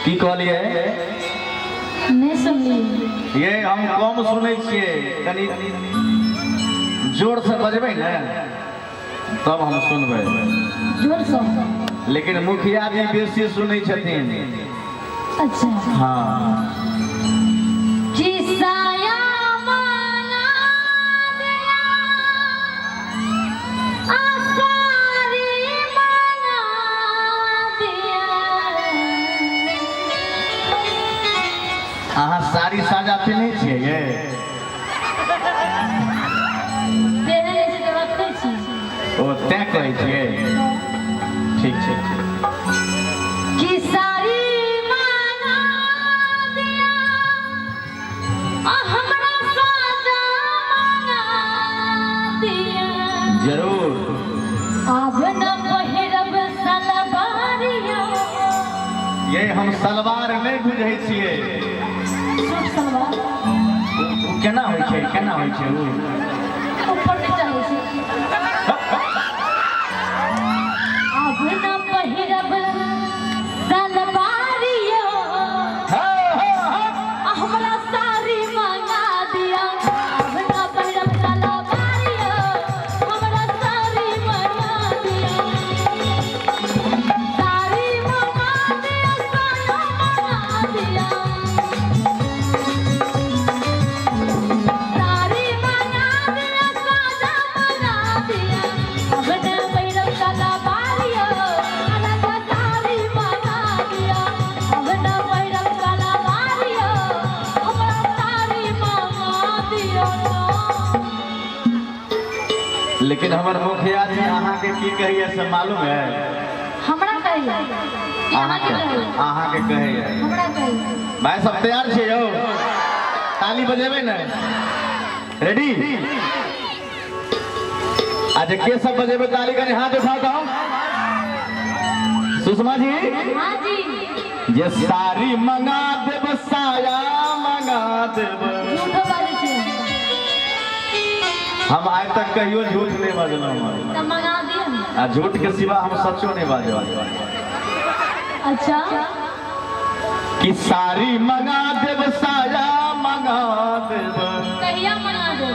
की कहलिए नहीं सुनली ये हम कम सुनै छियै कनी जोर से बजबै ने तब हम सुनबै जोर से। लेकिन मुखिया जी बेसी सुनै छथिन। अच्छा हाँ जी साया मांगा दिया आसारी मांगा दिया। अहाँ साड़ी साजा पिन्है छियै ये तेरे जैसे रखते छी ओ तैं कहै छियै ठीक छै कि सारी मांगा दिया आ हमरा साजा मांगा दिया। जरूर अब न पहिरब सलवारिया। ये हम सलवार नहीं बुझै छियै सूट सलवार उ केना होइ छै उ ऊपर से चढ़ै छै। अब न पहिरब सलवारिया हमरा साड़ी मंगा दिया। अब न पहिरब सलवारिया हमरा साड़ी मंगा दिया। साड़ी मंगा दिया साया मंगा दिया। साड़ी मंगा दिया साया मंगा दिया। अब न पहिरब सलवारिया हमरा साड़ी मंगा दिया। अब न पहिरब सलवारिया हमरा साड़ी मंगा दिया। लेकिन हमर मुखिया जी अहाँ के की कहिए से मालूम है हमरा कहिए कि अहाँ के कहिए हमरा कहिए भाई सब तैयार छे यौ ताली बजेबै ने रेडी आज के सब बजेबै ताली कनी हाथ उठाओ तो सुषमा जी हां जी ये साड़ी मंगा देब साया मंगा देब झूठ बाजै छै हम आज तक कहियो झूठ नहीं बाजलौ त मंगा दिया ने। आ झूठ के सिवा हम सचो नहीं बाजो अच्छा कि साड़ी मंगा देब साया मंगा देब कहिया मंगा दो।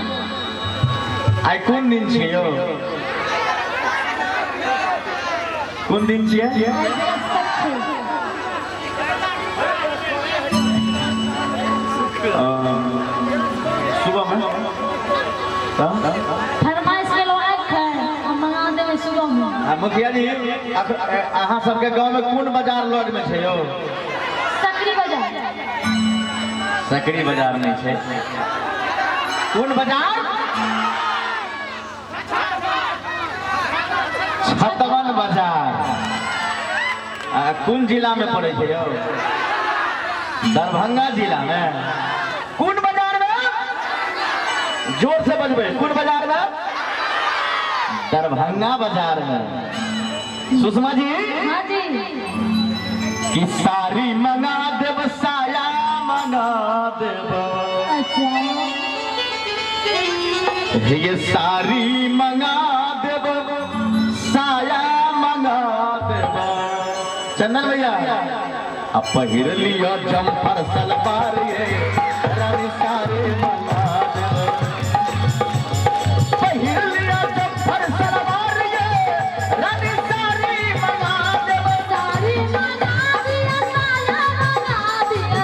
आई कोन दिन छियै यौ कोन दिन छियै आई बृहस्पति छै। सुबह में फरमाइश केलो आख हम मंगा देबै सुबह में। मुखिया जी अहाँ सबके गांव में कोन बाजार लॉज में छै यौ सकरी बाजार सकरी बाजार नहीं छै कोन बाजार छतवन बाजार कोन जिला में पड़े छै यौ दरभंगा जिला में कोन बाजार में जोर से बजबै कोन बाजार में दरभंगा बाजार में सुषमा जी हां जी कि साड़ी मंगा देब साया मंगा देब अच्छा ये साड़ी मंगा देब साया मंगा देब चंदन भैया अब पहिर लियो जम्पर सलवार ये रानी साड़ी मंगा देब पहिर लियो जम्पर सलवार ये रानी साड़ी मंगा देब साड़ी मंगा दिया साया मंगा दिया।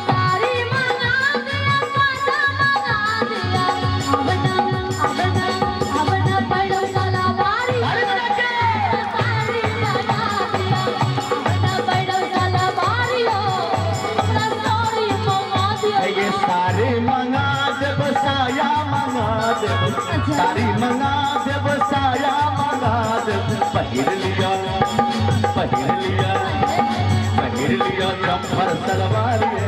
साड़ी मंगा दिया साया मंगा दिया। अब न पड़ो सलवारी साड़ी मंगा दिया। अब न पड़ो सलवारी हमरा साड़ी मंगा दिया। ये साड़ी मंगा देब साया मंगा देब साड़ी मंगा देब साया मंगा देब पहिर लिया जम्पर सलवार ये